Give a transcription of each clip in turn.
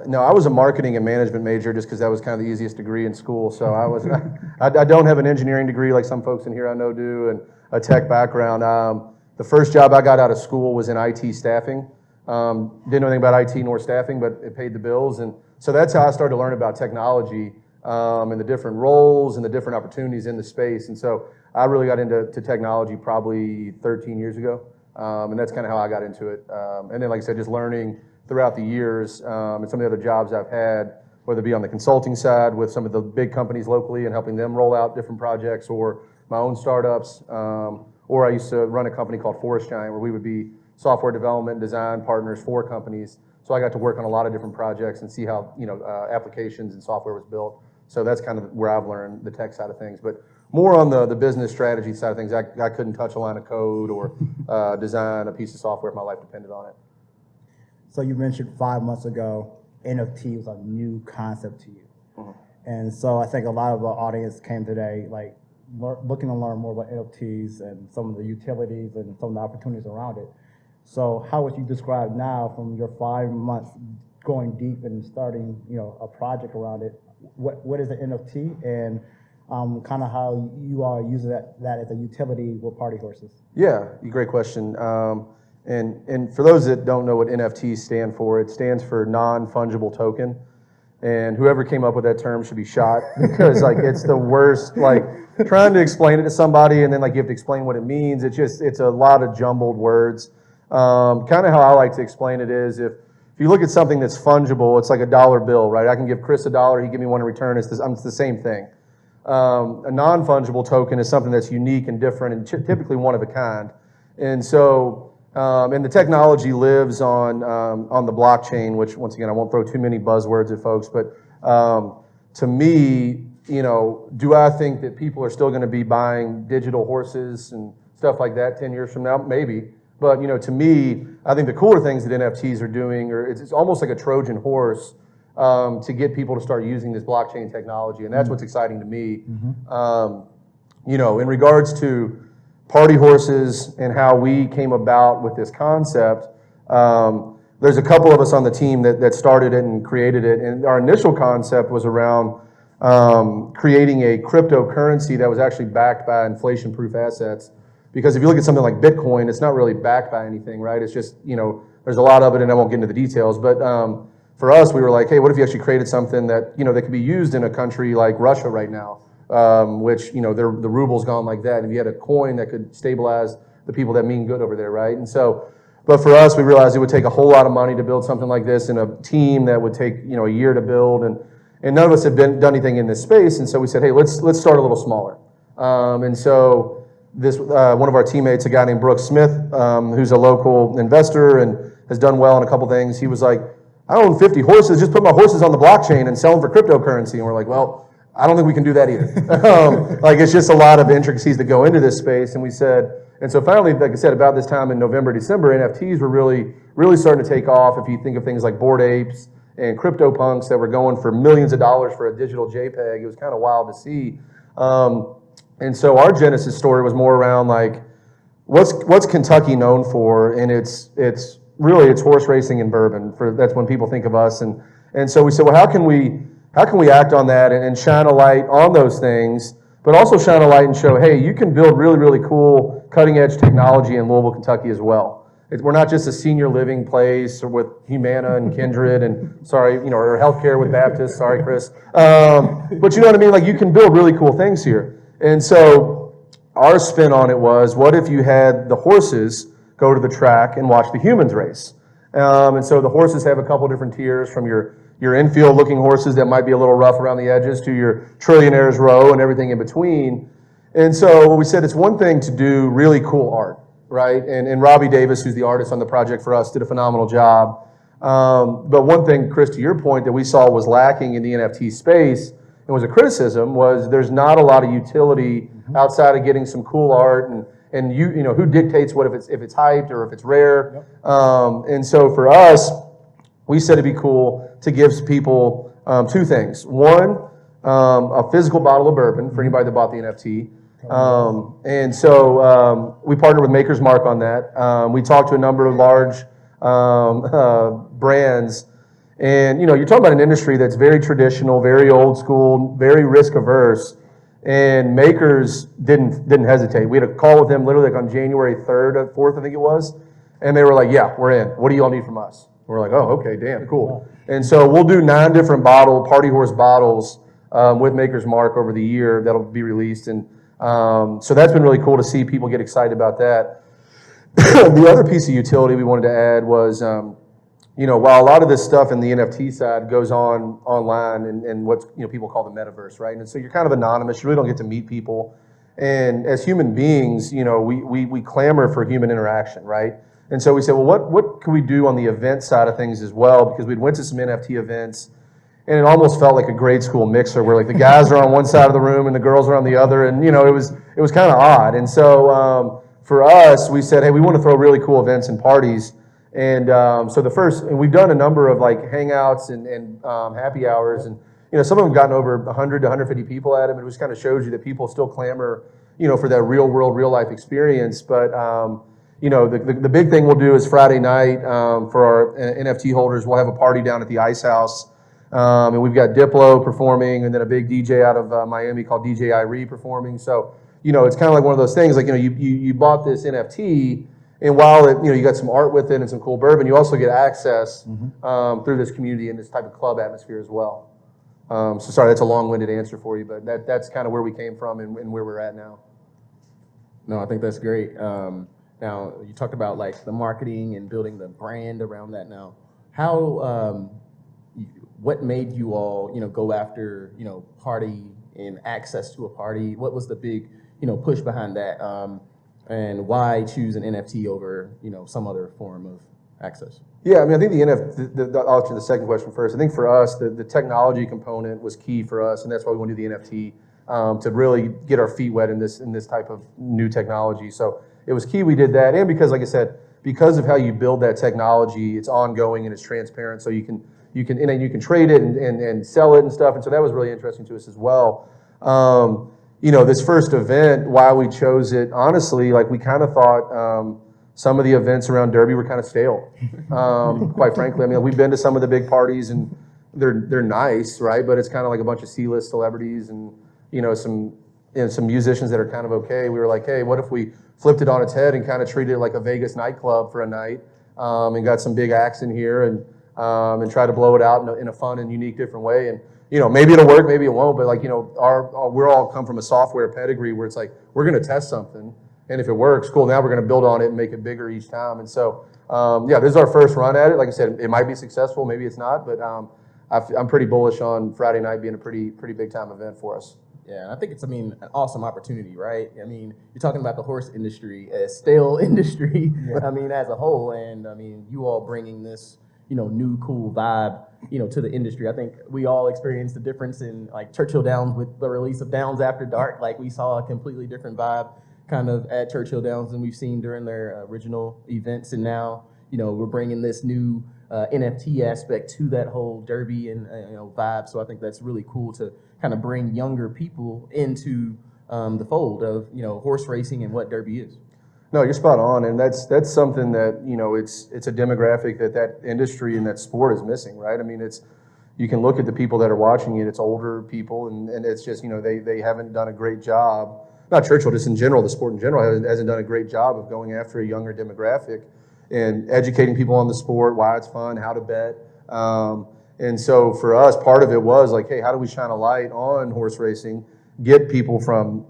No, I was a marketing and management major just because that was kind of the easiest degree in school. So I don't have an engineering degree like some folks in here I know do, and a tech background. The first job I got out of school was in IT staffing. Didn't know anything about IT nor staffing, but it paid the bills. And so that's how I started to learn about technology and the different roles and the different opportunities in the space. And so I really got into technology probably 13 years ago. And that's kind of how I got into it. And then, like I said, just learning throughout the years and some of the other jobs I've had, whether it be on the consulting side with some of the big companies locally and helping them roll out different projects, or my own startups, or I used to run a company called Forest Giant where we would be software development design partners for companies. So I got to work on a lot of different projects and see how applications and software was built. So that's kind of where I've learned the tech side of things. But more on the business strategy side of things, I couldn't touch a line of code or design a piece of software if my life depended on it. So you mentioned 5 months ago, NFT was a new concept to you. Mm-hmm. And so I think a lot of our audience came today like looking to learn more about NFTs and some of the utilities and some of the opportunities around it. So how would you describe now from your 5 months going deep and starting a project around it, what is an NFT and kind of how you are using that as a utility with party horses? Yeah, great question. And for those that don't know what NFTs stand for, it stands for non-fungible token. And whoever came up with that term should be shot because it's the worst, trying to explain it to somebody and then you have to explain what it means. It's a lot of jumbled words. Kind of how I like to explain it is if you look at something that's fungible, it's like a dollar bill, right? I can give Chris $1, he give me one in return. It's the same thing. A non-fungible token is something that's unique and different and typically one of a kind. And so, and the technology lives on the blockchain, which once again, I won't throw too many buzzwords at folks, but to me, do I think that people are still going to be buying digital horses and stuff like that 10 years from now? Maybe. But to me, I think the cooler things that NFTs are doing, it's almost like a Trojan horse to get people to start using this blockchain technology, and that's what's exciting to me. Mm-hmm. In regards to party horses and how we came about with this concept, there's a couple of us on the team that started it and created it, and our initial concept was around creating a cryptocurrency that was actually backed by inflation-proof assets. Because if you look at something like Bitcoin, it's not really backed by anything, right? It's just, there's a lot of it, and I won't get into the details. But for us, we were like, hey, what if you actually created something that, that could be used in a country like Russia right now, which, the ruble's gone like that. And if you had a coin that could stabilize the people that mean good over there, right? And so, but for us, we realized it would take a whole lot of money to build something like this, and a team that would take, a year to build. And none of us had done anything in this space. And so we said, hey, let's start a little smaller. And so, this one of our teammates, a guy named Brooks Smith, who's a local investor and has done well in a couple things. He was like, I own 50 horses, just put my horses on the blockchain and sell them for cryptocurrency. And we're like, well, I don't think we can do that either. It's just a lot of intricacies that go into this space. And we said, and so finally, like I said, about this time in November, December, NFTs were really starting to take off. If you think of things like Bored Apes and CryptoPunks that were going for millions of dollars for a digital JPEG, it was kind of wild to see. And so our genesis story was more around what's Kentucky known for, and it's horse racing and bourbon. That's when people think of us, and so we said, well, how can we act on that and shine a light on those things, but also shine a light and show, hey, you can build really, really cool cutting edge technology in Louisville, Kentucky as well. We're not just a senior living place or with Humana and Kindred and or healthcare with Baptist. Sorry, Chris. But you know what I mean? You can build really cool things here. And so our spin on it was, what if you had the horses go to the track and watch the humans race? And so the horses have a couple different tiers, from your infield looking horses that might be a little rough around the edges to your trillionaires row and everything in between. And so we said it's one thing to do really cool art, right? And Robbie Davis, who's the artist on the project for us, did a phenomenal job. But one thing, Chris, to your point, that we saw was lacking in the NFT space, and was a criticism, was there's not a lot of utility outside of getting some cool art and who dictates what if it's hyped or if it's rare. Yep. And so for us, we said it'd be cool to give people two things. One, a physical bottle of bourbon for anybody that bought the NFT. And so we partnered with Maker's Mark on that. We talked to a number of large brands. And you're talking about an industry that's very traditional, very old school, very risk averse. And makers didn't hesitate. We had a call with them literally like on January 3rd or 4th, I think it was. And they were like, yeah, we're in. What do you all need from us? We're like, oh, okay, damn, cool. And so we'll do 9 different party horse bottles with Maker's Mark over the year that'll be released. And so that's been really cool to see people get excited about that. The other piece of utility we wanted to add was, while a lot of this stuff in the NFT side goes on online and what's people call the metaverse, right? And so you're kind of anonymous. You really don't get to meet people. And as human beings, we clamor for human interaction, right? And so we said, well, what can we do on the event side of things as well? Because we went to some NFT events, and it almost felt like a grade school mixer where like the guys are on one side of the room and the girls are on the other, and it was kind of odd. And so for us, we said, hey, we want to throw really cool events and parties. And so and we've done a number of like hangouts and happy hours, and some of them gotten over 100 to 150 people at them. It just kind of shows you that people still clamor, for that real world, real life experience. But the big thing we'll do is Friday night for our NFT holders. We'll have a party down at the Ice House, and we've got Diplo performing, and then a big DJ out of Miami called DJ Irie performing. So it's kind of like one of those things. Like you bought this NFT. And while you got some art with it and some cool bourbon, you also get access through this community and this type of club atmosphere as well. So sorry, that's a long-winded answer for you, but that's kind of where we came from and where we're at now. No, I think that's great. Now you talked about like the marketing and building the brand around that. Now, what made you all go after party and access to a party? What was the big push behind that? And why choose an NFT over, some other form of access? Yeah, I mean, I think the NFT, I'll answer the second question first. I think for us, the technology component was key for us, and that's why we want to do the NFT, to really get our feet wet in this type of new technology. So it was key we did that, and because, like I said, because of how you build that technology, it's ongoing and it's transparent, so you can trade it and sell it and stuff, and so that was really interesting to us as well. This first event, why we chose it, honestly, like we kind of thought some of the events around Derby were kind of stale, quite frankly. I mean, we've been to some of the big parties and they're nice, right? But it's kind of like a bunch of C-list celebrities and, some musicians that are kind of okay. We were like, hey, what if we flipped it on its head and kind of treated it like a Vegas nightclub for a night and got some big acts in here and try to blow it out in a fun and unique different way. And maybe it'll work, maybe it won't, but like, we're all come from a software pedigree where it's like, we're going to test something. And if it works, cool, now we're going to build on it and make it bigger each time. And so, this is our first run at it. Like I said, it might be successful, maybe it's not, but I'm pretty bullish on Friday night being a pretty big time event for us. Yeah, I think it's, an awesome opportunity, right? I mean, you're talking about the horse industry, a stale industry, as a whole. And you all bringing this, new cool vibe, to the industry. I think we all experienced the difference in like Churchill Downs with the release of Downs After Dark. Like we saw a completely different vibe kind of at Churchill Downs than we've seen during their original events. And now, we're bringing this new NFT aspect to that whole Derby and vibe. So I think that's really cool to kind of bring younger people into the fold of, horse racing and what Derby is. No, you're spot on, and that's something that it's a demographic that industry and that sport is missing, right? I mean, you can look at the people that are watching it; it's older people, and it's just they haven't done a great job. Not Churchill, just in general, the sport in general hasn't done a great job of going after a younger demographic and educating people on the sport, why it's fun, how to bet. And so for us, part of it was like, hey, how do we shine a light on horse racing, get people from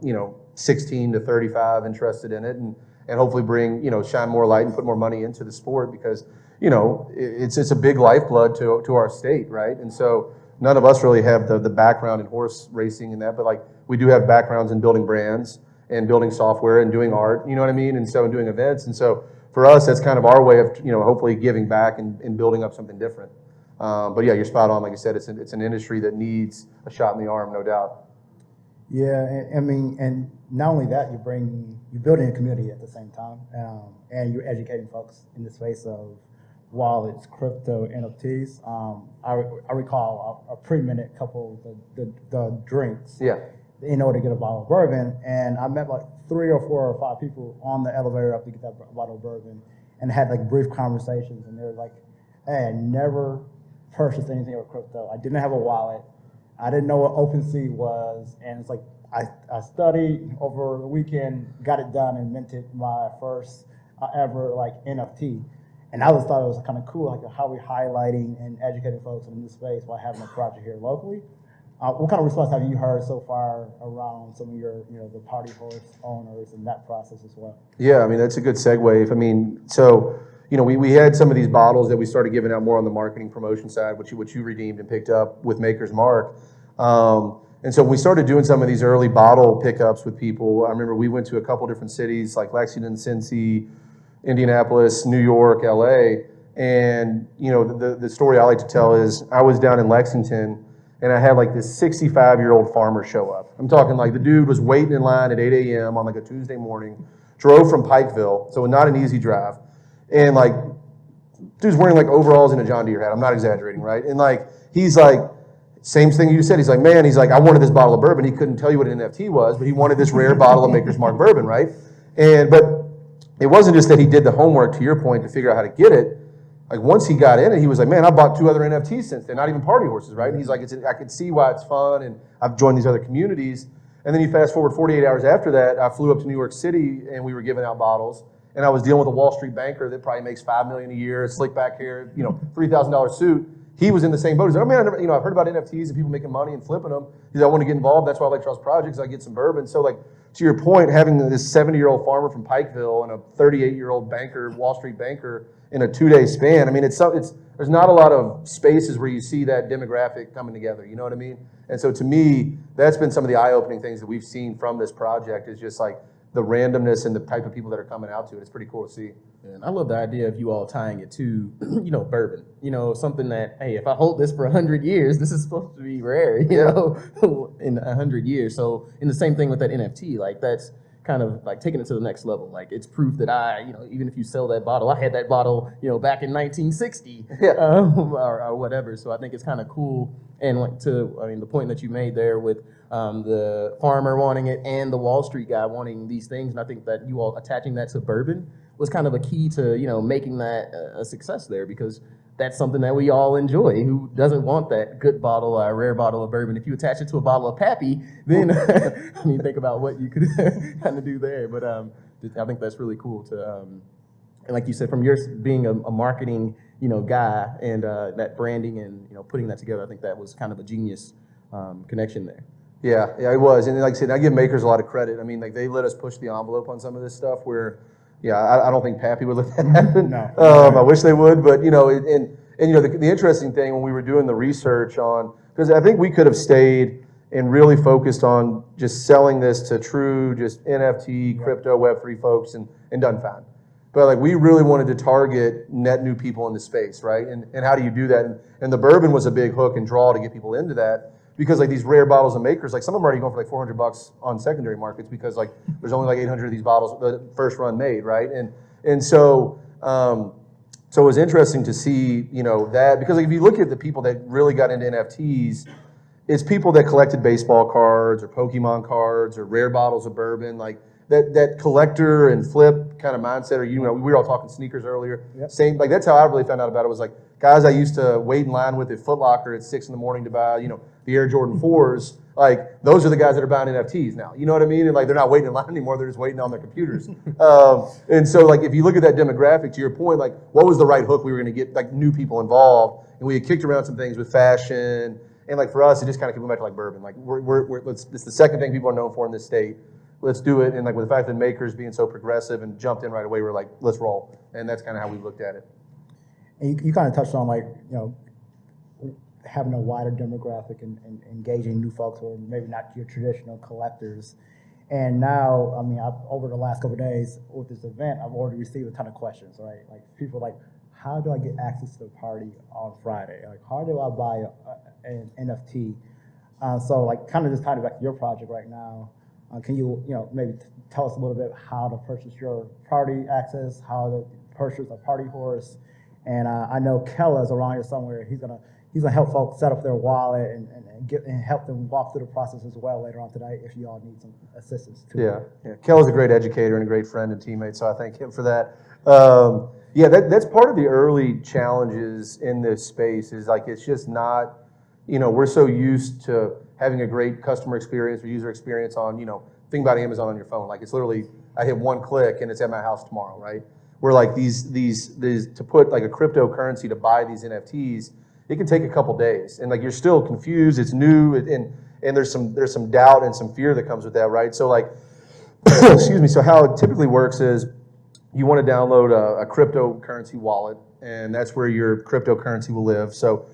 16 to 35 interested in it, and hopefully bring, shine more light and put more money into the sport because, it's a big lifeblood to our state, right? And so none of us really have the background in horse racing and that, but like we do have backgrounds in building brands and building software and doing art, you know what I mean? And so doing events. And so for us, that's kind of our way of, hopefully giving back and building up something different. But yeah, you're spot on. Like I said, it's an industry that needs a shot in the arm, no doubt. Yeah, and not only that, you're building a community at the same time, and you're educating folks in the space of wallets, crypto, NFTs. I recall a pre-minute couple of the drinks. Yeah. In order to get a bottle of bourbon, and I met like 3 or 4 or 5 people on the elevator up to get that bottle of bourbon, and had like brief conversations, and they were like, "Hey, I never purchase anything with crypto. I didn't have a wallet. I didn't know what OpenSea was, and it's like I studied over the weekend, got it done, and minted my first ever like NFT. And I just thought it was kind of cool, like how we're highlighting and educating folks in this space while having a project here locally. What kind of response have you heard so far around some of your, the party horse owners and that process as well? Yeah, I mean, that's a good segue. I mean, so, we had some of these bottles that we started giving out more on the marketing promotion side, which you redeemed and picked up with Maker's Mark. And so we started doing some of these early bottle pickups with people. I remember we went to a couple different cities like Lexington, Cincy, Indianapolis, New York, LA. And, the story I like to tell is I was down in Lexington and I had like this 65-year-old farmer show up. I'm talking like the dude was waiting in line at 8 a.m. on like a Tuesday morning, drove from Pikeville, so not an easy drive. And like, dude's wearing like overalls and a John Deere hat. I'm not exaggerating, right? And like, he's like, same thing you said. He's like, man, I wanted this bottle of bourbon. He couldn't tell you what an NFT was, but he wanted this rare bottle of Maker's Mark bourbon, right? But it wasn't just that he did the homework, to your point, to figure out how to get it. Like once he got in it, he was like, man, I bought 2 other NFTs since then, not even party horses, right? And he's like, I could see why it's fun, and I've joined these other communities. And then you fast forward 48 hours after that, I flew up to New York City, and we were giving out bottles. And I was dealing with a Wall Street banker that probably makes $5 million a year, slick back hair, $3,000 suit. He was in the same boat. He's like, oh man, I've heard about NFTs and people making money and flipping them. He's like, I want to get involved. That's why I like Charles Projects. I get some bourbon. So like, to your point, having this 70-year-old farmer from Pikeville and a 38-year-old banker, Wall Street banker, in a 2-day span. I mean, there's not a lot of spaces where you see that demographic coming together. You know what I mean? And so to me, that's been some of the eye-opening things that we've seen from this project is just like the randomness and the type of people that are coming out to it. It's pretty cool to see. And I love the idea of you all tying it to, bourbon. Something that, hey, if I hold this for 100 years, this is supposed to be rare, in 100 years. So, in the same thing with that NFT, like that's kind of like taking it to the next level. Like it's proof that even if you sell that bottle, I had that bottle, back in 1960 or whatever. So I think it's kind of cool. And the point that you made there with the farmer wanting it and the Wall Street guy wanting these things, and I think that you all attaching that to bourbon was kind of a key to, making that a success there, because that's something that we all enjoy. Who doesn't want that good bottle, a rare bottle of bourbon? If you attach it to a bottle of Pappy, then think about what you could kind of do there. But I think that's really cool to, and like you said, from your being a marketing, guy and that branding and putting that together, I think that was kind of a genius connection there. Yeah, it was. And like I said, I give makers a lot of credit. I mean, like they let us push the envelope on some of this stuff where, I don't think Pappy would let that happen. No. I wish they would, but the interesting thing when we were doing the research on, because I think we could have stayed and really focused on just selling this to true just NFT, crypto, Web3 folks and done fine. But like we really wanted to target net new people in the space, right? And how do you do that? And the bourbon was a big hook and draw to get people into that. Because like these rare bottles of Makers, like some of them are already going for like $400 on secondary markets because like there's only like 800 of these bottles the first run made, right? And so it was interesting to see that, because like if you look at the people that really got into NFTs, it's people that collected baseball cards or Pokemon cards or rare bottles of bourbon, like that collector and flip kind of mindset. Or we were all talking sneakers earlier. Yep. Same, like that's how I really found out about it. Was like guys I used to wait in line with at Foot Locker at 6 a.m. to buy the Air Jordan 4s. Like those are the guys that are buying NFTs now. You know what I mean? And like they're not waiting in line anymore. They're just waiting on their computers. And so like if you look at that demographic, to your point, like what was the right hook we were going to get like new people involved? And we had kicked around some things with fashion. And like for us, it just kind of came back to like bourbon. Like it's the second thing people are known for in this state. Let's do it. And like with the fact that Makers being so progressive and jumped in right away, we're like, let's roll. And that's kind of how we looked at it. And you kind of touched on like, having a wider demographic and engaging new folks who are maybe not your traditional collectors. And now, I mean, over the last couple of days with this event, I've already received a ton of questions, right? Like people like, how do I get access to the party on Friday? Like, how do I buy an NFT? So like kind of just tying it back to your project right now. Can you, maybe tell us a little bit how to purchase your party access, how to purchase a party horse? And I know Kella's around here somewhere. He's gonna help folks set up their wallet and help them walk through the process as well later on today if you all need some assistance too. Yeah. Kella's a great educator and a great friend and teammate, so I thank him for that. Yeah, that's part of the early challenges in this space is like it's just not, we're so used to having a great customer experience or user experience on, think about Amazon on your phone. Like it's literally, I hit one click and it's at my house tomorrow, right? Where like these to put like a cryptocurrency to buy these NFTs, it can take a couple days, and like you're still confused. It's new, and there's some doubt and some fear that comes with that, right? So like, excuse me. So how it typically works is you want to download a cryptocurrency wallet, and that's where your cryptocurrency will live. So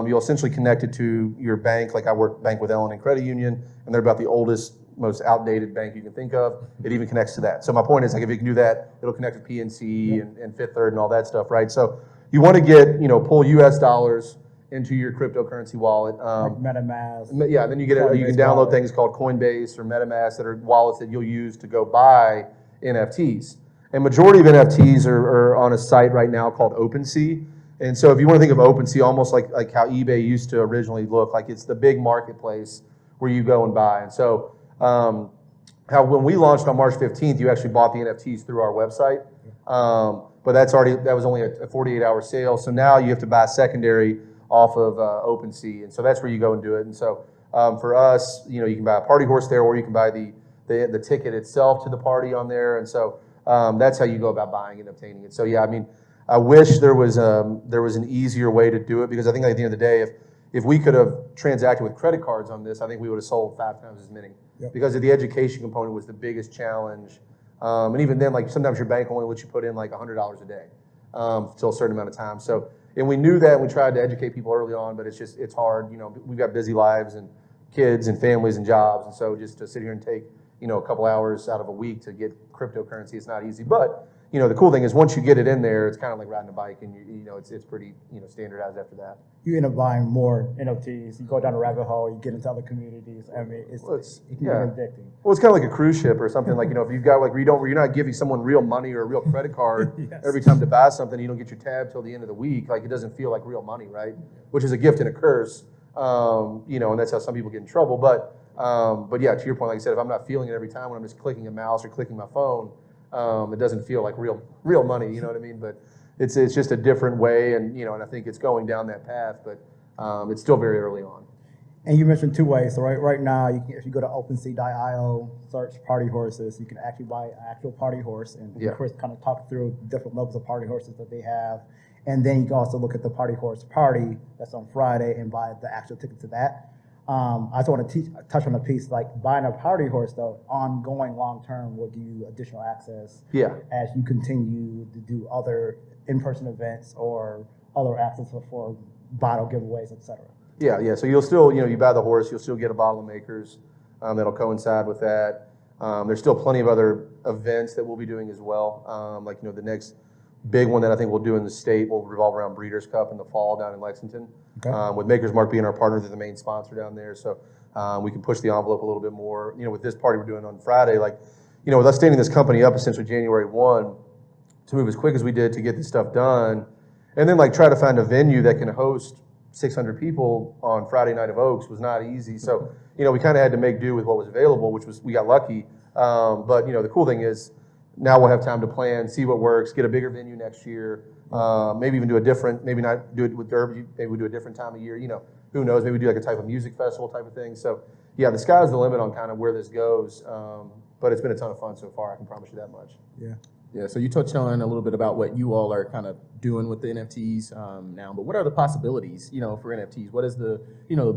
you'll essentially connect it to your bank. Like I bank with Ellen and Credit Union, and they're about the oldest, most outdated bank you can think of. It even connects to that. So my point is, like, if you can do that, it'll connect with PNC and Fifth Third and all that stuff, right? So you want to get, pull US dollars into your cryptocurrency wallet. Like MetaMask. Yeah, then you get you can download wallet. things called Coinbase or MetaMask that are wallets that you'll use to go buy NFTs. And majority of NFTs are on a site right now called OpenSea. And so if you want to think of OpenSea almost like how eBay used to originally look, like it's the big marketplace where you go and buy. And so how when we launched on March 15th, you actually bought the NFTs through our website. But that was only a 48-hour sale. So now you have to buy secondary off of OpenSea. And so that's where you go and do it. And so for us, you can buy a party horse there, or you can buy the ticket itself to the party on there. And so that's how you go about buying and obtaining it. So yeah, I mean, I wish there was an easier way to do it, because I think at the end of the day, if we could have transacted with credit cards on this, I think we would have sold 5 times as many. Yep. Because of the education component was the biggest challenge. And even then, like sometimes your bank only lets you put in like $100 a day until a certain amount of time. So, and we knew that, and we tried to educate people early on, but it's hard. We've got busy lives and kids and families and jobs, and so just to sit here and take a couple hours out of a week to get cryptocurrency, it's not easy. But the cool thing is once you get it in there, it's kind of like riding a bike, and it's pretty standardized after that. You end up buying more NFTs. You go down a rabbit hole. You get into other communities. I mean, it can be addicting. Well, it's kind of like a cruise ship or something. Like if you've got like where you're not giving someone real money or a real credit card Yes. every time to buy something, you don't get your tab till the end of the week. Like it doesn't feel like real money, right? Which is a gift and a curse. And that's how some people get in trouble. But yeah, to your point, like I said, if I'm not feeling it every time when I'm just clicking a mouse or clicking my phone, it doesn't feel like real money. You know what I mean? But it's just a different way, and and I think it's going down that path, but it's still very early on. And you mentioned 2 ways. So right now, if you go to OpenSea.io, search party horses, you can actually buy an actual party horse. And Chris kind of talked through different levels of party horses that they have. And then you can also look at the party horse party that's on Friday and buy the actual ticket to that. I just want to touch on a piece, like buying a party horse, though, ongoing long-term will give you additional access as you continue to do other in-person events or other access for bottle giveaways, et cetera. Yeah. So you'll still, you buy the horse, you'll still get a bottle of makers that'll coincide with that. There's still plenty of other events that we'll be doing as well. Like, the next big one that I think we'll do in the state will revolve around Breeders' Cup in the fall down in Lexington. Okay. With Maker's Mark being our partner, they're the main sponsor down there. So we can push the envelope a little bit more. With this party we're doing on Friday, like, with us standing this company up essentially January 1 to move as quick as we did to get this stuff done, and then like try to find a venue that can host 600 people on Friday Night of Oaks was not easy. So, we kind of had to make do with what was available, we got lucky. But, the cool thing is now we'll have time to plan, see what works, get a bigger venue next year, maybe even maybe not do it with Derby, maybe we do a different time of year, who knows, maybe we do like a type of music festival type of thing. So, yeah, the sky's the limit on kind of where this goes. But it's been a ton of fun so far, I can promise you that much. Yeah. Yeah, so you touched on a little bit about what you all are kind of doing with the NFTs now, but what are the possibilities, for NFTs? What is the,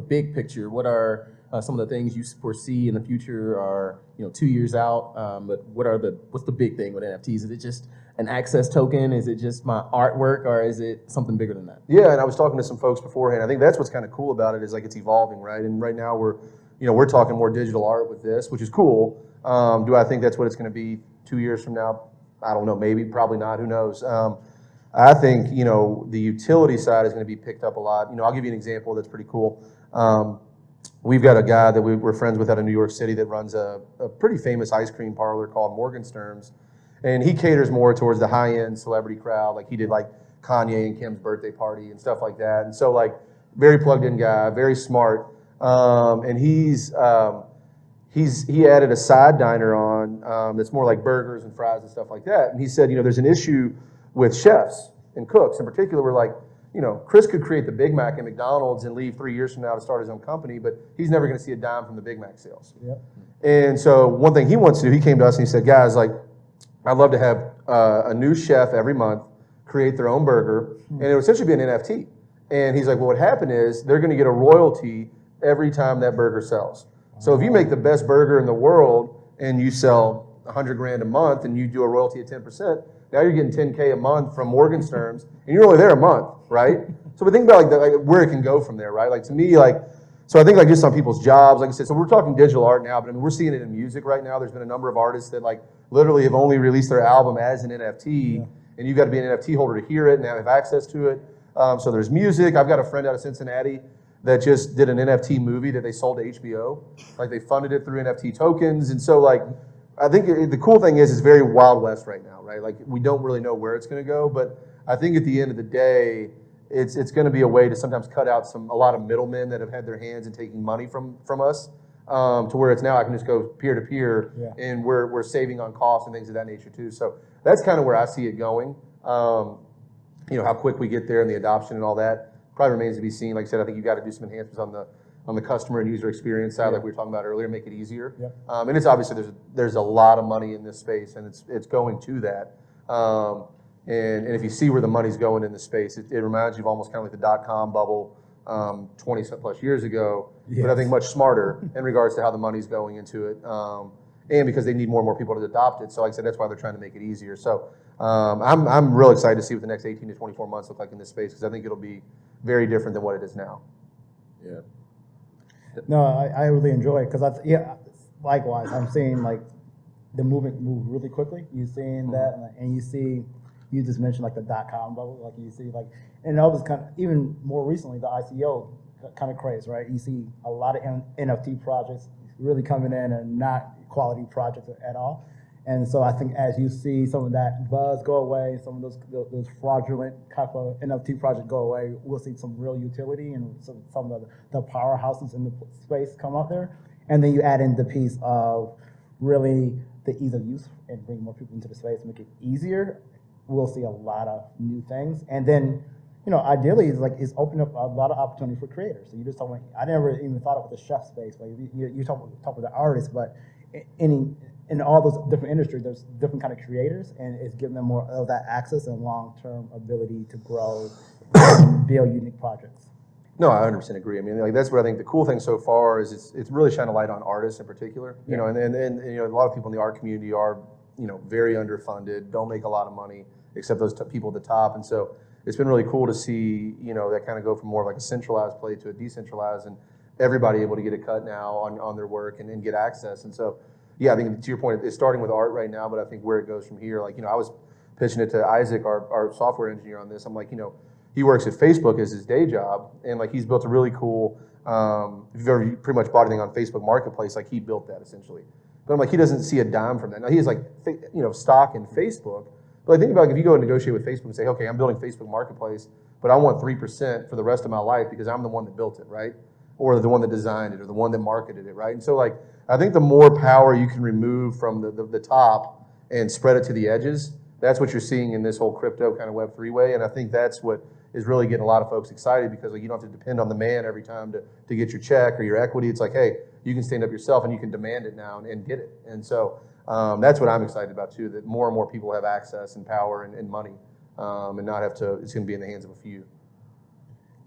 big picture? What are some of the things you foresee in the future are, 2 years out? But what's the big thing with NFTs? Is it just an access token? Is it just my artwork, or is it something bigger than that? Yeah, and I was talking to some folks beforehand. I think that's what's kind of cool about it is like it's evolving, right? And right now we're talking more digital art with this, which is cool. Do I think that's what it's going to be 2 years from now? I don't know, maybe, probably not, who knows. I think, the utility side is going to be picked up a lot. I'll give you an example that's pretty cool. We've got a guy that we're friends with out of New York City that runs a pretty famous ice cream parlor called Morgenstern's. And he caters more towards the high-end celebrity crowd. Like he did like Kanye and Kim's birthday party and stuff like that. And so like very plugged-in guy, very smart. And he added a side diner on that's more like burgers and fries and stuff like that. And he said, there's an issue with chefs and cooks in particular. We're like, Chris could create the Big Mac at McDonald's and leave 3 years from now to start his own company, but he's never going to see a dime from the Big Mac sales. Yep. And so one thing he wants to do, he came to us and he said, guys, like, I'd love to have a new chef every month create their own burger, and it would essentially be an NFT. And he's like, well, what happened is they're going to get a royalty every time that burger sells. So if you make the best burger in the world and you sell $100,000 a month and you do a royalty at 10%, now you're getting $10K a month from Morgenstern's, and you're only there a month, right? So we think about like where it can go from there, right? Like to me, like, so I think like just on people's jobs, like I said, so we're talking digital art now, but I mean, we're seeing it in music right now. There's been a number of artists that like literally have only released their album as an NFT, and you've got to be an NFT holder to hear it and have access to it. So there's music. I've got a friend out of Cincinnati that just did an NFT movie that they sold to HBO. Like they funded it through NFT tokens. And so like, I think the cool thing is it's very Wild West right now, right? Like we don't really know where it's going to go, but I think at the end of the day, it's going to be a way to sometimes cut out a lot of middlemen that have had their hands in taking money from us, to where it's now I can just go peer to peer, and we're saving on costs and things of that nature too. So that's kind of where I see it going. How quick we get there and the adoption and all that probably remains to be seen. Like I said, I think you got to do some enhancements on the customer and user experience side, like we were talking about earlier, make it easier. And it's obviously there's a lot of money in this space, and it's going to that. And if you see where the money's going in the space, it reminds you of almost kind of like the .com bubble 20 plus years ago, but I think much smarter in regards to how the money's going into it, and because they need more and more people to adopt it. So like I said, that's why they're trying to make it easier. So I'm real excited to see what the next 18 to 24 months look like in this space, because I think it'll be very different than what it is now. Yeah. No, I really enjoy it because likewise, I'm seeing like the movement move really quickly. You're seeing that, and you just mentioned like the .com bubble, like you see like, and that was kind of even more recently the ICO kind of craze, right? You see a lot of NFT projects really coming in and not quality projects at all. And so I think as you see some of that buzz go away, some of those fraudulent type of NFT projects go away, we'll see some real utility and some of the powerhouses in the space come out there. And then you add in the piece of really the ease of use and bring more people into the space, make it easier. We'll see a lot of new things. And then, ideally it's opening up a lot of opportunity for creators. So you just talking, I never even thought about the chef space, but you talk with the artists, but in all those different industries, there's different kind of creators, and it's giving them more of that access and long-term ability to grow and build unique projects. No, I 100% agree. I mean, like that's what I think the cool thing so far is it's really shining a light on artists in particular. And a lot of people in the art community are very underfunded, don't make a lot of money except those people at the top, and so it's been really cool to see that kind of go from more of like a centralized play to a decentralized, and everybody able to get a cut now on their work and get access. And so I think to your point, it's starting with art right now, but I think where it goes from here, like I was pitching it to Isaac, our software engineer on this. I'm like, he works at Facebook as his day job, and like he's built a really cool, if you've ever pretty much bought anything on Facebook Marketplace, like he built that essentially. But I'm like, he doesn't see a dime from that. Now he has like, stock in Facebook, but I think about like, if you go and negotiate with Facebook and say, okay, I'm building Facebook Marketplace, but I want 3% for the rest of my life because I'm the one that built it, right? Or the one that designed it, or the one that marketed it, right? And so like, I think the more power you can remove from the top and spread it to the edges, that's what you're seeing in this whole crypto kind of Web3 way. And I think that's what is really getting a lot of folks excited, because like you don't have to depend on the man every time to get your check or your equity. It's like, hey, you can stand up yourself and you can demand it now and get it. And so that's what I'm excited about too, that more and more people have access and power and money, and not have to, it's going to be in the hands of a few.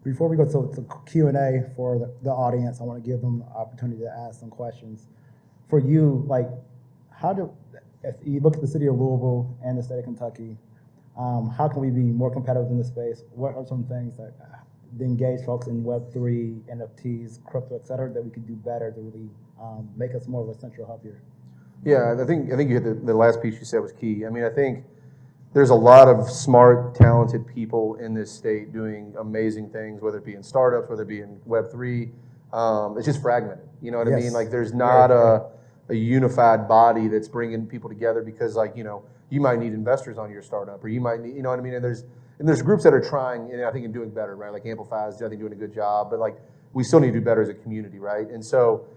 Before we go to Q&A for the audience, I want to give them the opportunity to ask some questions. For you, like, if you look at the city of Louisville and the state of Kentucky, how can we be more competitive in this space? What are some things that engage folks in Web3, NFTs, crypto, et cetera, that we could do better to really make us more of a central hub here? Yeah, I think you hit the last piece you said was key. I mean, I think there's a lot of smart, talented people in this state doing amazing things, whether it be in startups, whether it be in Web3. It's just fragmented. You know what I mean? Like there's not a unified body that's bringing people together, because like, you might need investors on your startup, or you might need, you know what I mean? And there's groups that are trying, and I think, and doing better, right? Like Amplify is, I think, doing a good job, but like we still need to do better as a community, right? And so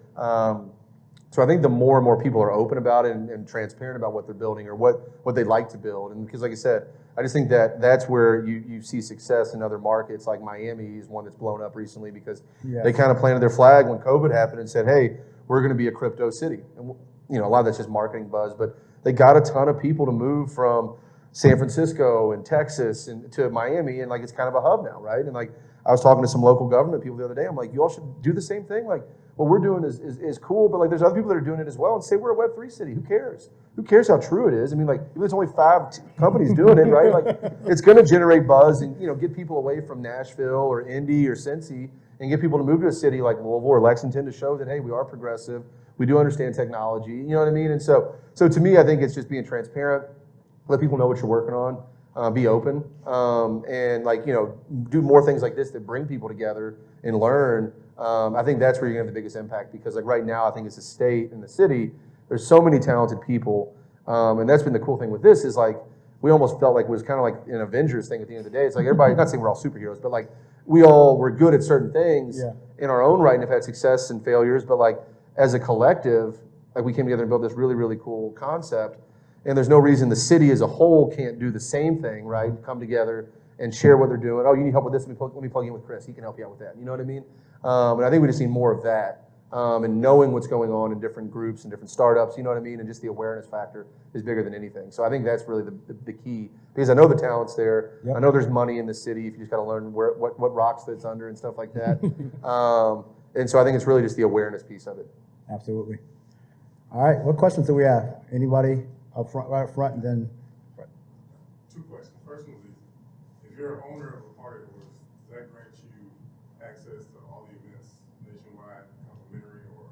So I think the more and more people are open about it and transparent about what they're building or what they'd like to build. And because like I said, I just think that that's where you see success in other markets. Like Miami is one that's blown up recently because they kind of planted their flag when COVID happened and said, hey, we're going to be a crypto city. And a lot of that's just marketing buzz, but they got a ton of people to move from San Francisco and Texas and to Miami, and like it's kind of a hub now, right? And like I was talking to some local government people the other day. I'm like, you all should do the same thing. Like what we're doing is cool, but like there's other people that are doing it as well. And say we're a Web3 city. Who cares? Who cares how true it is? I mean, like if there's only 5 companies doing it, right? Like it's going to generate buzz and get people away from Nashville or Indy or Cincy and get people to move to a city like Louisville or Lexington to show that hey, we are progressive. We do understand technology. You know what I mean? And so to me, I think it's just being transparent. Let people know what you're working on. Be open, and do more things like this that bring people together and learn. I think that's where you're gonna have the biggest impact because like right now, I think it's a state and the city. There's so many talented people, and that's been the cool thing with this is like we almost felt like it was kind of like an Avengers thing at the end of the day. It's like everybody, not saying we're all superheroes, but like we all were good at certain things in our own right and have had success and failures. But like as a collective, like we came together and built this really, really cool concept. And there's no reason the city as a whole can't do the same thing, right? Come together and share what they're doing. Oh, you need help with this? Let me plug in with Chris. He can help you out with that. You know what I mean? And I think we just need more of that. And knowing what's going on in different groups and different startups, you know what I mean? And just the awareness factor is bigger than anything. So I think that's really the key. Because I know the talent's there. Yep. I know there's money in the city if you just got to learn what rocks that's under and stuff like that. And so I think it's really just the awareness piece of it. Absolutely. All right, what questions do we have? Anybody? Right up front, and then. Right. 2 questions. First one is, if you're an owner of a party horse, does that grant you access to all the events nationwide, complimentary, or?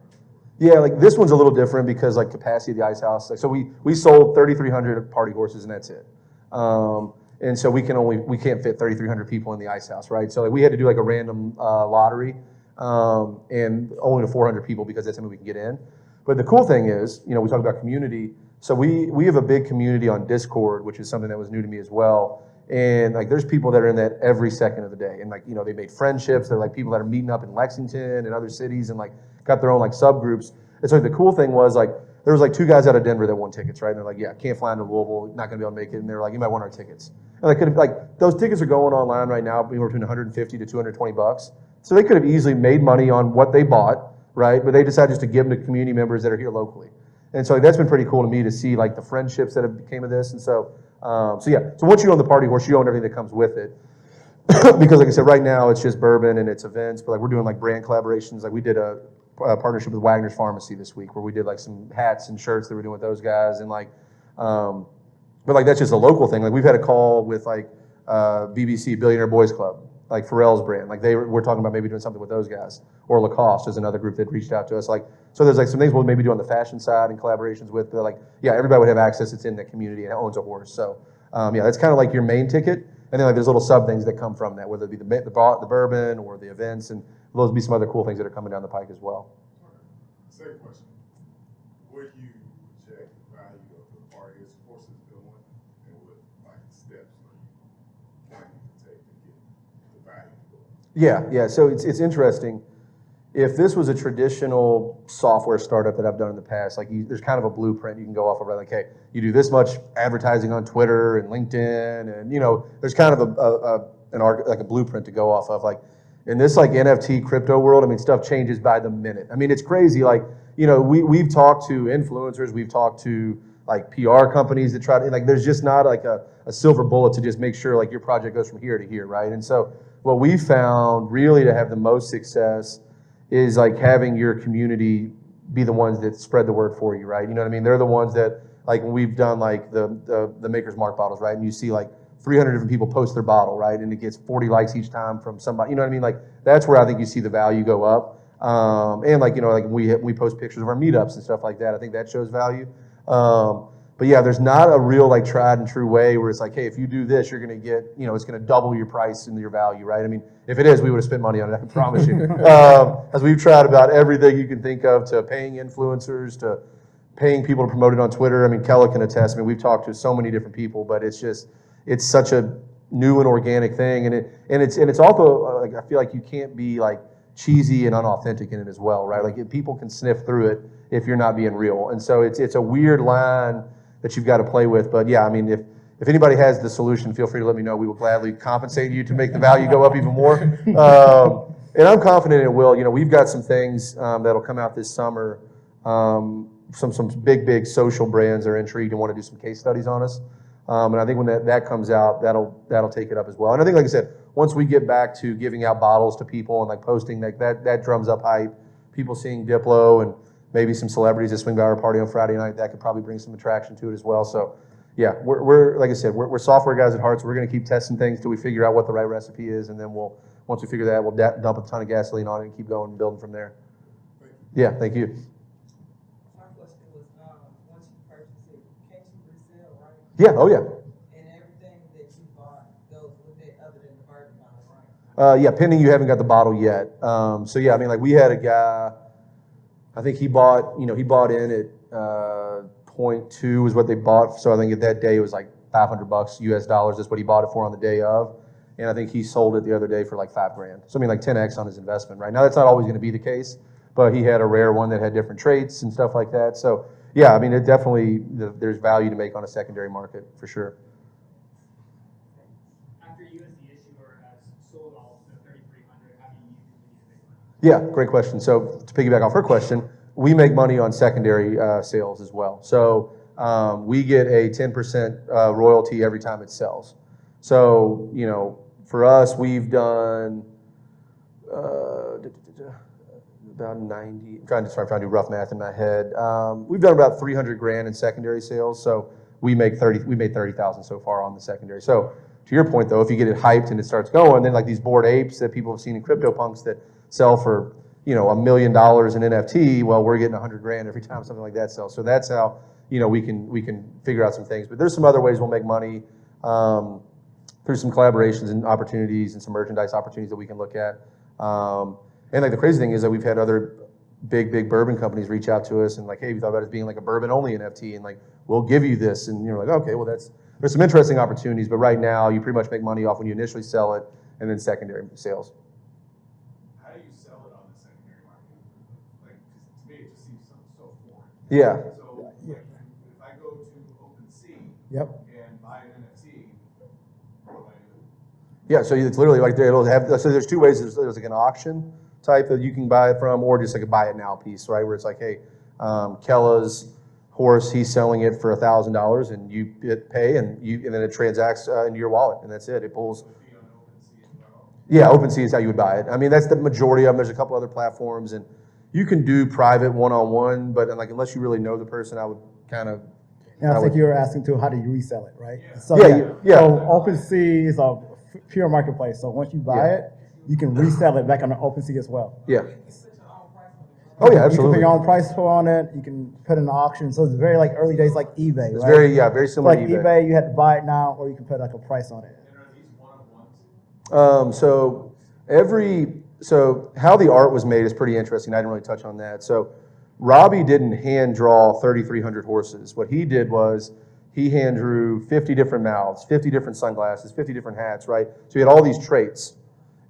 Yeah, like this one's a little different because like capacity of the ice house. Like so, we sold 3,300 party horses, and that's it. And so we can't fit 3,300 people in the ice house, right? So like we had to do like a random lottery, and only to 400 people because that's how many we can get in. But the cool thing is, we talk about community. So we have a big community on Discord, which is something that was new to me as well. And like there's people that are in that every second of the day. And like, they made friendships. They're like people that are meeting up in Lexington and other cities and like got their own like subgroups. And so the cool thing was like, there was like 2 guys out of Denver that won tickets, right? And they're like, yeah, can't fly into Louisville, not gonna be able to make it. And they're like, you might want our tickets. And they could have like, those tickets are going online right now, between $150 to $220. So they could have easily made money on what they bought, right? But they decided just to give them to community members that are here locally. And so that's been pretty cool to me to see like the friendships that have became of this. And so, so once you own the party horse, you own everything that comes with it. Because like I said, right now it's just bourbon and it's events, but like we're doing like brand collaborations. Like we did a partnership with Wagner's Pharmacy this week where we did like some hats and shirts that we're doing with those guys. And like, but like that's just a local thing. Like we've had a call with like BBC Billionaire Boys Club, like Pharrell's brand. Like we're talking about maybe doing something with those guys. Or Lacoste is another group that reached out to us. Like, so there's like some things we'll maybe do on the fashion side and collaborations with, but like, yeah, everybody would have access. It's in that community and it owns a horse. So yeah, that's kind of like your main ticket. And then like there's little sub things that come from that, whether it be the bourbon or the events, and those be some other cool things that are coming down the pike as well. All right. Second question. Where do you project the value of the party as horses going, and what like steps are you planning to take to get the value going? Yeah. So it's interesting. If this was a traditional software startup that I've done in the past, like there's kind of a blueprint you can go off of, right? Like, hey, you do this much advertising on Twitter and LinkedIn, and there's kind of a blueprint to go off of. Like in this like NFT crypto world, I mean, stuff changes by the minute. I mean, it's crazy. Like we've talked to influencers, we've talked to like PR companies that try to like. There's just not like a silver bullet to just make sure like your project goes from here to here, right? And so what we found really to have the most success is like having your community be the ones that spread the word for you, right? You know what I mean? They're the ones that, like when we've done like the Maker's Mark bottles, right? And you see like 300 different people post their bottle, right? And it gets 40 likes each time from somebody, you know what I mean? Like that's where I think you see the value go up. And like, like we post pictures of our meetups and stuff like that. I think that shows value. But yeah, there's not a real like tried and true way where it's like, hey, if you do this, you're gonna get, it's gonna double your price and your value, right? I mean, if it is, we would have spent money on it, I can promise you. As we've tried about everything you can think of, to paying influencers, to paying people to promote it on Twitter. I mean, Kella can attest. I mean, we've talked to so many different people, but it's such a new and organic thing, and it's also like I feel like you can't be like cheesy and unauthentic in it as well, right? Like people can sniff through it if you're not being real. And so it's a weird line that you've got to play with. But yeah, I mean, if anybody has the solution, feel free to let me know. We will gladly compensate you to make the value go up even more. And I'm confident it will. You know, we've got some things that'll come out this summer. Some big social brands are intrigued and want to do some case studies on us. And I think when that comes out, that'll take it up as well. And I think, like I said, once we get back to giving out bottles to people and like posting that drums up hype, people seeing Diplo and maybe some celebrities that swing by our party on Friday night, that could probably bring some attraction to it as well. So yeah, we're like I said, we're software guys at heart, so we're going to keep testing things till we figure out what the right recipe is, and then once we figure that, we'll dump a ton of gasoline on it and keep going and building from there. Yeah, thank you. My question was, once you purchase it, can't you resell, right? Yeah, oh yeah. And everything that you bought goes with it other than the Bourbon bottle, right? Yeah, pending you haven't got the bottle yet. So yeah, I mean, like we had a guy, I think he bought in at 0.2 is what they bought. So I think at that day it was like $500 US dollars. That's what he bought it for on the day of. And I think he sold it the other day for like $5,000. So I mean, like 10x on his investment, right? Now that's not always going to be the case, but he had a rare one that had different traits and stuff like that. So yeah, I mean, it definitely, there's value to make on a secondary market for sure. After you as the issuer has sold all the 3,300, how do you continue to make money? Yeah, great question. So to piggyback off her question, we make money on secondary sales as well. So we get a 10% royalty every time it sells. So, you know, for us, we've done about 90, I'm trying to do rough math in my head. We've done about 300 grand in secondary sales. So we made 30,000 so far on the secondary. So to your point though, if you get it hyped and it starts going, then like these Bored Apes that people have seen in CryptoPunks that sell for, you know, $1 million in NFT, well, we're getting 100 grand every time something like that sells. So that's how, you know, we can figure out some things. But there's some other ways we'll make money through some collaborations and opportunities and some merchandise opportunities that we can look at. And like the crazy thing is that we've had other big bourbon companies reach out to us and like, hey, we thought about it as being like a bourbon only NFT and like, we'll give you this. And you're like, okay, well there's some interesting opportunities, but right now you pretty much make money off when you initially sell it and then secondary sales. How do you sell it on the secondary market? Like, 'cause to me, it just seems so foreign. Yeah. So, like, if I go to OpenSea Yep. and buy an NFT, what do I do? Yeah, so it's literally like it'll have, so there's two ways. There's like an auction type that you can buy it from, or just like a buy it now piece, right? Where it's like, hey, Kella's horse, he's selling it for $1,000 and you pay and then it transacts into your wallet and that's it. It pulls. Would it be on OpenSea as well? Yeah, OpenSea is how you would buy it. I mean, that's the majority of them. There's a couple other platforms and you can do private one-on-one, but like unless you really know the person, I would kind of. And I think you were asking too, how do you resell it, right? Yeah. So, Yeah. So OpenSea is a pure marketplace. So once you buy it, you can resell it back on the OpenSea as well. Yeah. You put your own price on it. Oh yeah, You can absolutely. put your own price on it. You can put an auction. So it's very like early days, like eBay. It's right? very similar Like to eBay. eBay, you had to buy it now, or you can put like a price on it. And are these one-of-ones? So how the art was made is pretty interesting. I didn't really touch on that. So Robbie didn't hand draw 3,300 horses. What he did was he hand drew 50 different mouths, 50 different sunglasses, 50 different hats, right? So he had all these traits.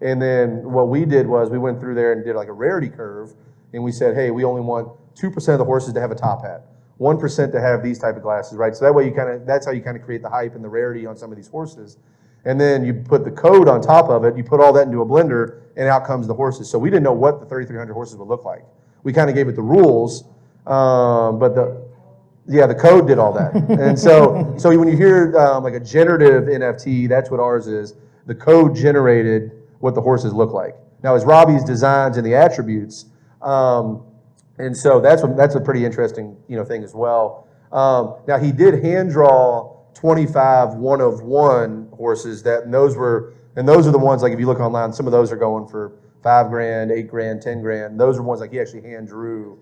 And then what we did was we went through there and did like a rarity curve. And we said, hey, we only want 2% of the horses to have a top hat, 1% to have these type of glasses, right? So that way that's how you kind of create the hype and the rarity on some of these horses. And then you put the code on top of it, you put all that into a blender, and out comes the horses. So we didn't know what the 3,300 horses would look like. We kind of gave it the rules, but the code did all that. And so when you hear like a generative NFT, that's what ours is. The code generated what the horses look like. Now, it's Robbie's designs and the attributes, and so that's a pretty interesting thing as well. Now he did hand draw 25 one-of-one horses and those are the ones, like if you look online, some of those are going for $5,000, $8,000, $10,000. Those are ones like he actually hand drew,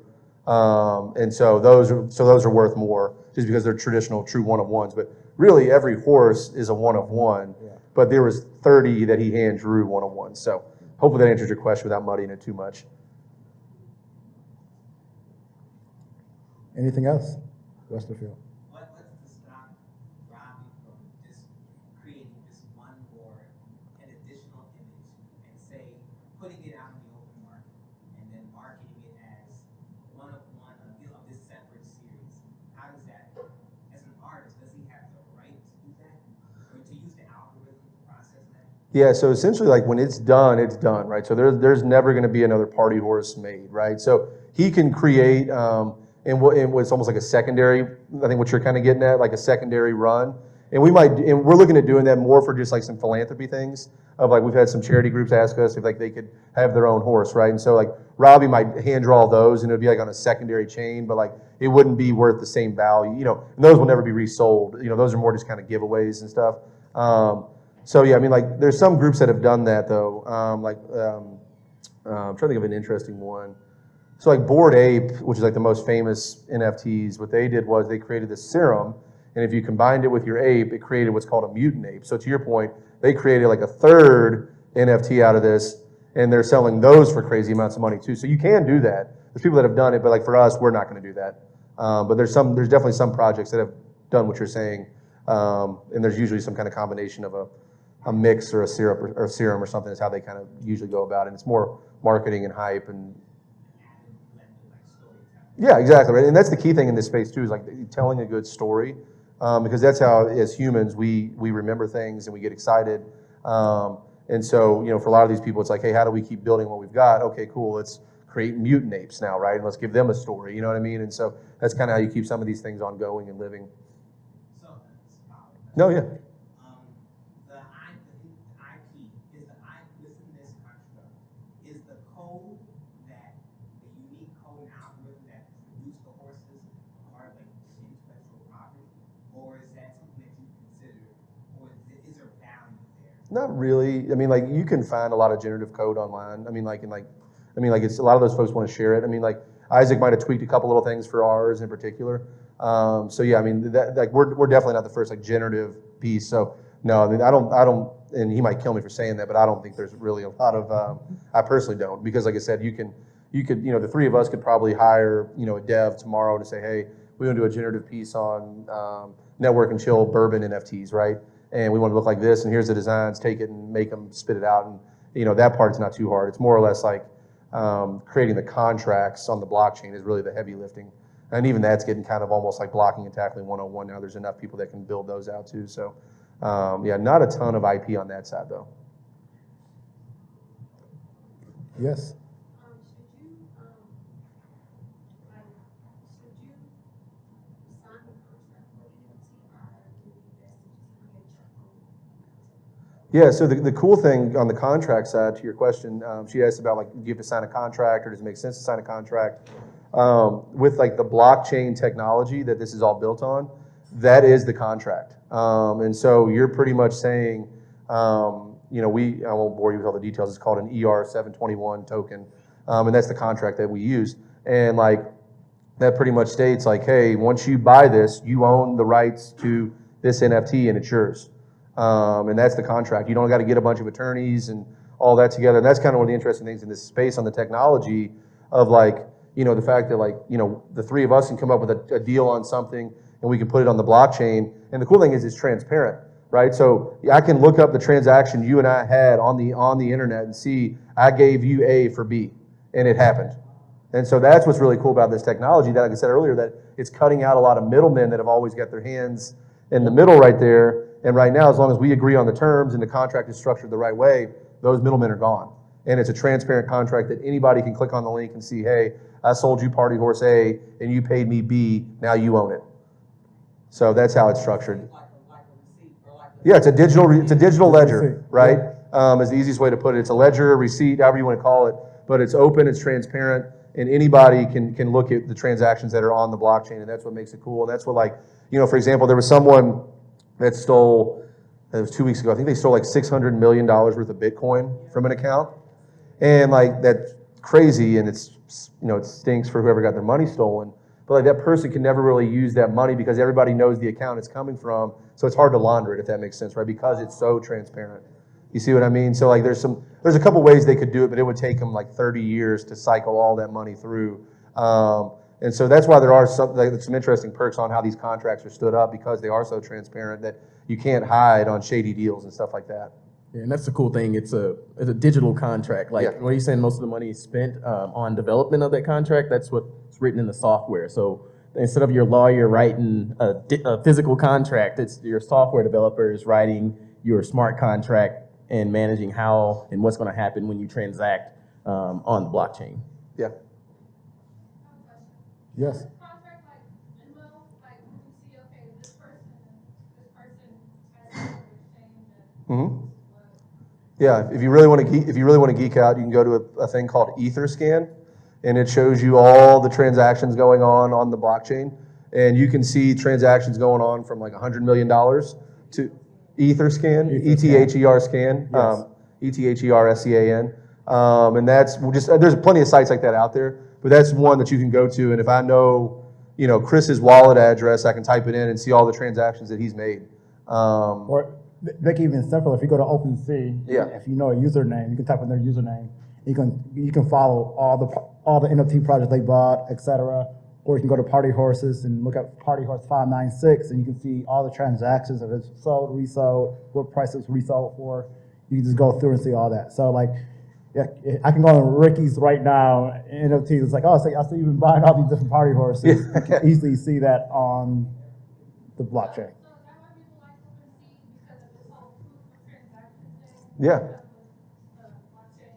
and so those are worth more just because they're traditional true one-of-ones. But really, every horse is a one-of-one. Yeah. But there was 30 that he hand drew one-of-ones. So hopefully that answers your question without muddying it too much. Anything else? Westerfield. What's to stop Robbie from just creating just one more, an additional image and say, putting it out in the open market Yeah, so essentially, like when it's done, right? So there's never going to be another party horse made, right? So he can create, and what's almost like a secondary. I think what you're kind of getting at, like a secondary run, and we're looking at doing that more for just like some philanthropy things. Of like we've had some charity groups ask us if like they could have their own horse, right? And so like Robbie might hand draw those, and it'd be like on a secondary chain, but like it wouldn't be worth the same value, And those will never be resold. Those are more just kind of giveaways and stuff. So yeah, I mean, like there's some groups that have done that though. I'm trying to think of an interesting one. So like Bored Ape, which is like the most famous NFTs, what they did was they created this serum, and if you combined it with your ape, it created what's called a mutant ape. So to your point, they created like a third NFT out of this, and they're selling those for crazy amounts of money too. So you can do that. There's people that have done it, but like for us, we're not going to do that. But there's definitely some projects that have done what you're saying, and there's usually some kind of combination of a mix or a syrup or serum or something is how they kind of usually go about it. It's more marketing and hype and yeah, exactly right. And that's the key thing in this space too is like telling a good story because that's how as humans we remember things and we get excited. And so for a lot of these people it's like, hey, how do we keep building what we've got? Okay, cool. Let's create mutant apes now, right? And let's give them a story. You know what I mean? And so that's kind of how you keep some of these things ongoing and living. No, yeah. Is the code that the unique code and algorithm that produce the horses part of like intellectual property, or is that something that you consider, or is there value there? Not really. I mean, like you can find a lot of generative code online. I mean, it's a lot of those folks want to share it. I mean, like Isaac might have tweaked a couple little things for ours in particular. So yeah, I mean, that like we're definitely not the first like generative piece. So no, I mean, I don't. And he might kill me for saying that, but I don't think there's really a lot of, I personally don't, because like I said, you could, the three of us could probably hire, a dev tomorrow to say, hey, we want to do a generative piece on Network+Chill Bourbon NFTs, right? And we want to look like this, and here's the designs, take it and make them spit it out. And, that part's not too hard. It's more or less like creating the contracts on the blockchain is really the heavy lifting. And even that's getting kind of almost like blocking and tackling 101 now. There's enough people that can build those out too. So. Yeah, not a ton of IP on that side though. Yes. Should you sign the contract for NFT or do you best to just create your own? Yeah, so the cool thing on the contract side, to your question, she asked about like, do you have to sign a contract or does it make sense to sign a contract? With like the blockchain technology that this is all built on, that is the contract. And so you're pretty much saying, I won't bore you with all the details, it's called an ER721 token. And that's the contract that we use. And like, that pretty much states like, hey, once you buy this, you own the rights to this NFT and it's yours. And that's the contract. You don't got to get a bunch of attorneys and all that together. And that's kind of one of the interesting things in this space on the technology of like, the fact that like, the three of us can come up with a deal on something and we can put it on the blockchain. And the cool thing is it's transparent, right? So I can look up the transaction you and I had on the internet and see I gave you A for B, and it happened. And so that's what's really cool about this technology that, like I said earlier, that it's cutting out a lot of middlemen that have always got their hands in the middle right there. And right now, as long as we agree on the terms and the contract is structured the right way, those middlemen are gone. And it's a transparent contract that anybody can click on the link and see, hey, I sold you party horse A and you paid me B, now you own it. So that's how it's structured. Yeah, it's a digital ledger, right? Is the easiest way to put it. It's a ledger, a receipt, however you want to call it, but it's open, it's transparent, and anybody can look at the transactions that are on the blockchain, and that's what makes it cool. And that's what, like, for example, there was someone that stole, it was 2 weeks ago, I think they stole like $600 million worth of Bitcoin from an account. And like, that's crazy, and it's, it stinks for whoever got their money stolen. But like that person can never really use that money because everybody knows the account it's coming from. So it's hard to launder it, if that makes sense, right? Because it's so transparent. You see what I mean? So like there's a couple ways they could do it, but it would take them like 30 years to cycle all that money through. And so that's why there are some interesting perks on how these contracts are stood up, because they are so transparent that you can't hide on shady deals and stuff like that. Yeah, and that's the cool thing. It's a digital contract. Like, Yeah. what are you saying? Most of the money is spent on development of that contract. That's what's written in the software. So instead of your lawyer writing a physical contract, it's your software developer is writing your smart contract and managing how and what's going to happen when you transact on the blockchain. Yeah. Yes. Contract like, and well, like when you see, okay, this person has to exchange and Mm-hmm. Yeah, if you really want to geek out, you can go to a thing called EtherScan, and it shows you all the transactions going on the blockchain, and you can see transactions going on from like $100 million to EtherScan, ETHER scan, ETHERSCAN, and that's just there's plenty of sites like that out there, but that's one that you can go to, and if I know, Chris's wallet address, I can type it in and see all the transactions that he's made. Or make it even simpler. If you go to OpenSea, Yeah. if you know a username, you can type in their username. You can follow all the NFT projects they bought, etc. Or you can go to Party Horses and look at Party Horse 596, and you can see all the transactions of it's sold, resold, what price it's resold for. You can just go through and see all that. So like, yeah, I can go on Ricky's right now. NFT it's like, oh, so I see you've been buying all these different Party Horses. I can easily see that on the blockchain. so that why people like OpenSea because of this whole proof of transaction thing. Yeah. Blockchain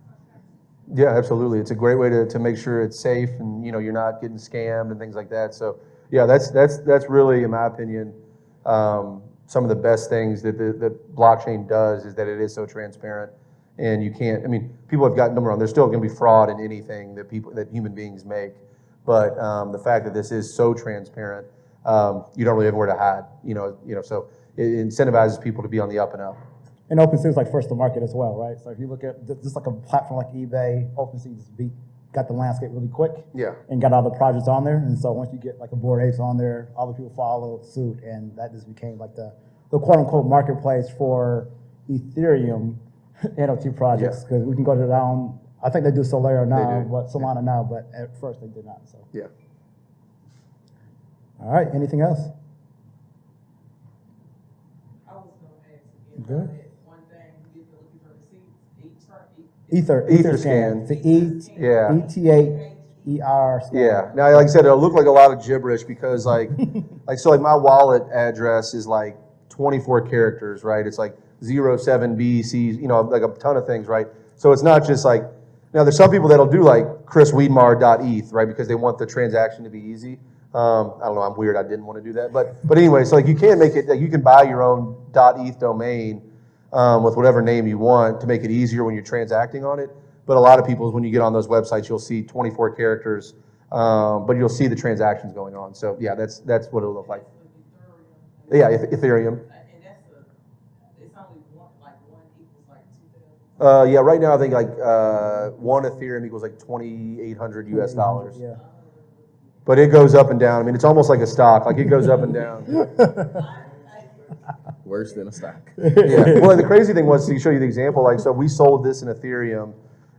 contracts. Yeah, absolutely. It's a great way to make sure it's safe and you're not getting scammed and things like that. So yeah, that's really, in my opinion, some of the best things that the blockchain does is that it is so transparent, and you can't. I mean, people have gotten number on. There's still going to be fraud in anything that human beings make, but the fact that this is so transparent, you don't really have where to hide. So it incentivizes people to be on the up and up. And OpenSea is like first to market as well, right? So if you look at just like a platform like eBay, OpenSea just got the landscape really quick. Yeah. And got all the projects on there. And so once you get like a Bored Apes on there, other people followed suit, and that just became like the quote unquote marketplace for Ethereum NFT projects. Because we can go to down. I think they do Solana now, Solana now, but at first they did not. So Yeah. all right, anything else? I was gonna ask again, Good. one thing, you get to look at the receipts, Etherscan. The Yeah. ETHER scan. Yeah. Now, like I said, it'll look like a lot of gibberish because like my wallet address is like 24 characters, right? It's like 07BC, like a ton of things, right? So it's not just like, now there's some people that'll do like chriswiedmar.eth, right? Because they want the transaction to be easy. I don't know, I'm weird, I didn't want to do that. But anyway, so like you can make it, like you can buy your own .eth domain with whatever name you want to make it easier when you're transacting on it. But a lot of people, when you get on those websites, you'll see 24 characters, but you'll see the transactions going on. So yeah, that's what it'll look like. Yeah, Ethereum. And it's only one equals like 2,000. Yeah, right now I think like one Ethereum equals like $2,800 US dollars. Yeah. But it goes up and down. I mean, it's almost like a stock. Like it goes up and down. Worse than a stock. Yeah. Well, the crazy thing was to show you the example. Like, so we sold this in Ethereum,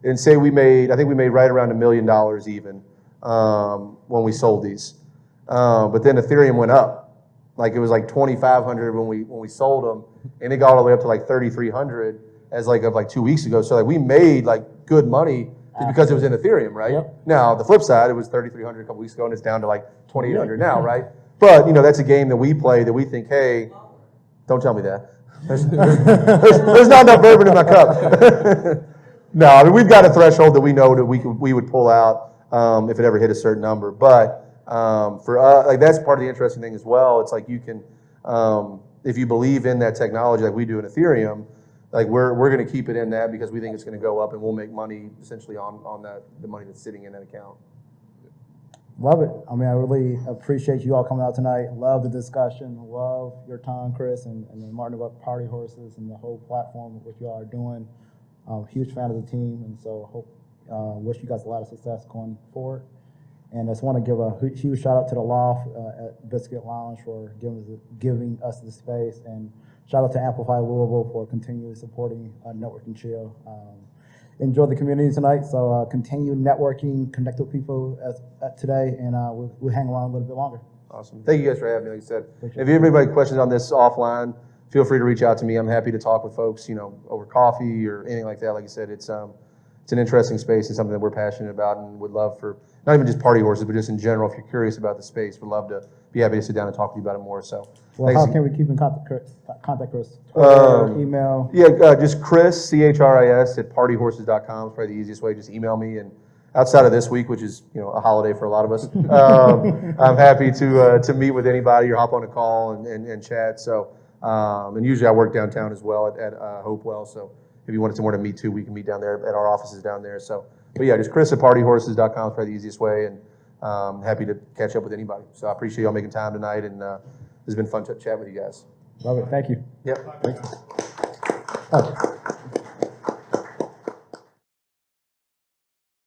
and say I think we made right around $1 million even when we sold these. But then Ethereum went up. Like it was like 2,500 when we sold them, and it got all the way up to like 3,300 as of 2 weeks ago. So like we made like good money just because it was in Ethereum, right? Yep. Now the flip side, it was 3,300 a couple weeks ago, and it's down to like 2,800 now, right? But that's a game that we play that we think, hey, don't tell me that. There's not enough bourbon in my cup. No, I mean we've got a threshold that we know that we would pull out if it ever hit a certain number. But for us, like that's part of the interesting thing as well. It's like you can, if you believe in that technology like we do in Ethereum, like we're going to keep it in that because we think it's going to go up and we'll make money essentially on the money that's sitting in that account. Love it. I mean, I really appreciate you all coming out tonight. Love the discussion. Love your time, Chris, and Martin about Party Horses and the whole platform of what you all are doing. Huge fan of the team, and so wish you guys a lot of success going forward. And I just want to give a huge shout out to the Loft at Biscuit Lounge for giving us the space, and shout out to Amplify Louisville for continually supporting Network+Chill. Enjoy the community tonight, so continue networking, connect with people today, and we'll hang around a little bit longer. Awesome. Thank you guys for having me. Like I said, if you have anybody questions on this offline, feel free to reach out to me. I'm happy to talk with folks, over coffee or anything like that. Like I said, it's an interesting space and something that we're passionate about and would love for not even just party horses, but just in general, if you're curious about the space, we'd love to be happy to sit down and talk to you about it more. So, Well, thanks. how can we keep in contact, Chris? Twitter, email? Yeah, just Chris, CHRIS at partyhorses.com is probably the easiest way. Just email me, and outside of this week, which is a holiday for a lot of us, I'm happy to meet with anybody or hop on a call and chat. So, and usually I work downtown as well at Hopewell. So if you wanted somewhere to meet too, we can meet down there at our offices down there. So, but yeah, just Chris at partyhorses.com is probably the easiest way, and happy to catch up with anybody. So I appreciate y'all making time tonight, and it's been fun to chat with you guys. Love it. Thank you. Yep. Oh.